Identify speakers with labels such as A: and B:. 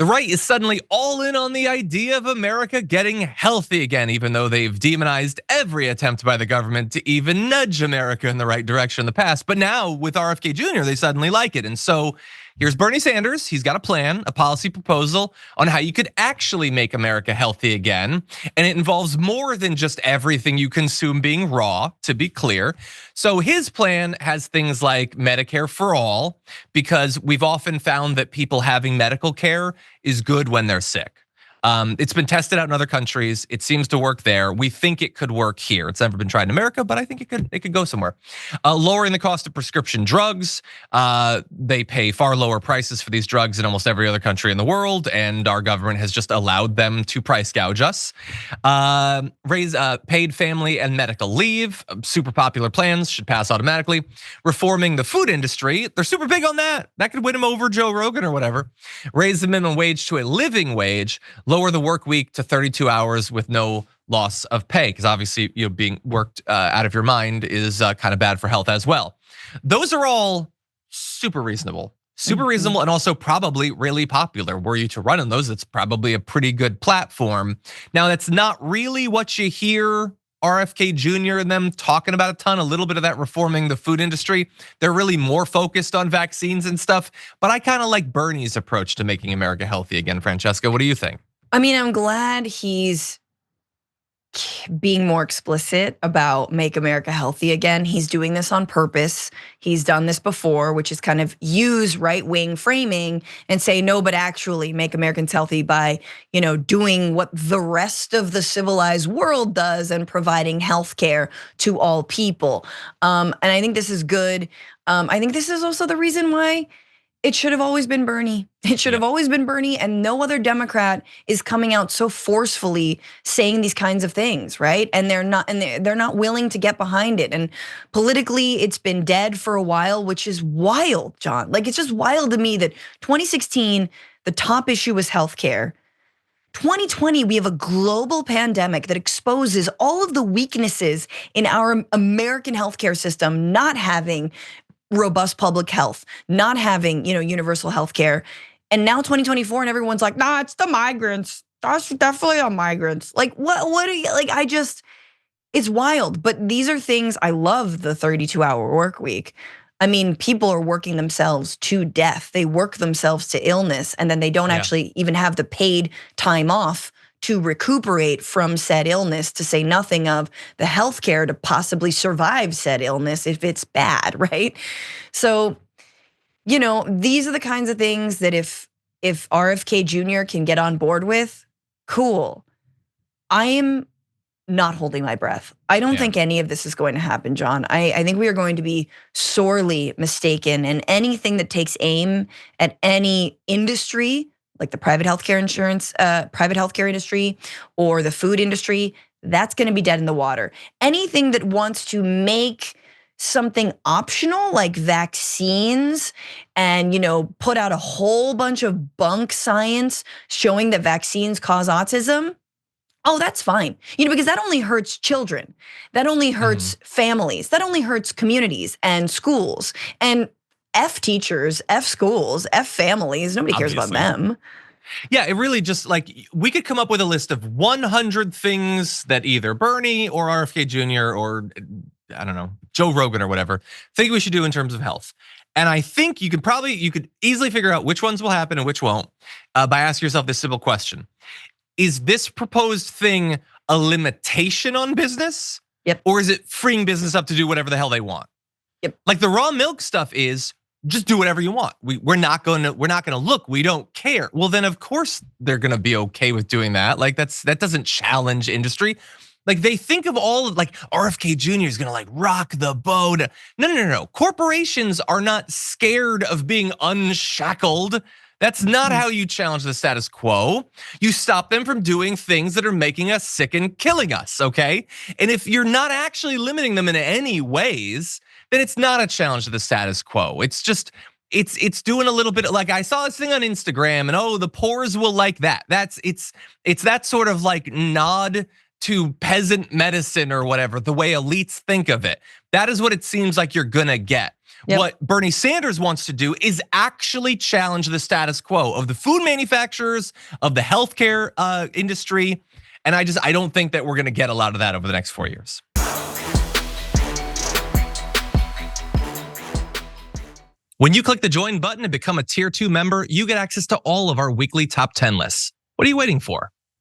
A: The right is suddenly all in on the idea of America getting healthy again, even though they've demonized every attempt by the government to even nudge America in the right direction in the past. But now with RFK Jr., they suddenly like it. And so here's Bernie Sanders. He's got a plan, a policy proposal on how you could actually make America healthy again. And it involves more than just everything you consume being raw, to be clear. So his plan has things like Medicare for all, because we've often found that people having medical care is good when they're sick. It's been tested out in other countries. It seems to work there. We think it could work here. It's never been tried in America, but I think it could go somewhere. Lowering the cost of prescription drugs. They pay far lower prices for these drugs in almost every other country in the world, and our government has just allowed them to price gouge us. Raise paid family and medical leave. Super popular plans, should pass automatically. Reforming the food industry. They're super big on that. That could win them over Joe Rogan or whatever. Raise the minimum wage to a living wage. Lower the work week to 32 hours with no loss of pay, because obviously being worked out of your mind is kind of bad for health as well. Those are all super reasonable, and also probably really popular. Were you to run on those, it's probably a pretty good platform. Now, that's not really what you hear RFK Jr. and them talking about a ton. A little bit of that reforming the food industry. They're really more focused on vaccines and stuff, but I kind of like Bernie's approach to making America healthy again. Francesca, what do you think?
B: I mean, I'm glad he's being more explicit about make America healthy again. He's doing this on purpose. He's done this before, which is kind of use right-wing framing and say, no, but actually make Americans healthy by, doing what the rest of the civilized world does and providing healthcare to all people. And I think this is good. I think this is also the reason why it should have always been Bernie. It should have always been Bernie, and no other Democrat is coming out so forcefully saying these kinds of things, right? And they're not willing to get behind it. And politically, it's been dead for a while, which is wild, John. Like, it's just wild to me that 2016, the top issue was healthcare. 2020, we have a global pandemic that exposes all of the weaknesses in our American healthcare system, not having robust public health, not having, universal health care. And now 2024 and everyone's like, nah, it's the migrants. That's definitely the migrants. Like, what are you, like, it's wild. But these are things, I love the 32-hour work week. I mean, people are working themselves to death. They work themselves to illness, and then they don't actually even have the paid time off to recuperate from said illness, to say nothing of the healthcare to possibly survive said illness if it's bad, right? So, these are the kinds of things that if RFK Jr. can get on board with, cool. I am not holding my breath. I don't think any of this is going to happen, John. I think we are going to be sorely mistaken, and anything that takes aim at any industry, like the private healthcare industry or the food industry, that's gonna be dead in the water. Anything that wants to make something optional, like vaccines, and put out a whole bunch of bunk science showing that vaccines cause autism, oh, that's fine. Because that only hurts children. That only hurts families. That only hurts communities and schools. And F teachers, F schools, F families, nobody cares about them.
A: Yeah, it really just, like, we could come up with a list of 100 things that either Bernie or RFK Jr. or, I don't know, Joe Rogan or whatever, think we should do in terms of health. And I think you could easily figure out which ones will happen and which won't by asking yourself this simple question. Is this proposed thing a limitation on business?
B: Yep.
A: Or is it freeing business up to do whatever the hell they want?
B: Yep.
A: Like the raw milk stuff is, just do whatever you want. We're not gonna look. We don't care. Well, then of course they're gonna be okay with doing that. Like that doesn't challenge industry. Like they think of all of, like, RFK Jr. is gonna like rock the boat. No. Corporations are not scared of being unshackled. That's not how you challenge the status quo. You stop them from doing things that are making us sick and killing us, okay? And if you're not actually limiting them in any ways, then it's not a challenge to the status quo. It's just, it's doing a little bit, like I saw this thing on Instagram and the poors will like that. It's that sort of like nod to peasant medicine or whatever, the way elites think of it. That is what it seems like you're gonna get.
B: Yep.
A: What Bernie Sanders wants to do is actually challenge the status quo of the food manufacturers, of the healthcare industry. And I don't think that we're gonna get a lot of that over the next 4 years. When you click the join button and become a tier 2 member, you get access to all of our weekly top 10 lists. What are you waiting for?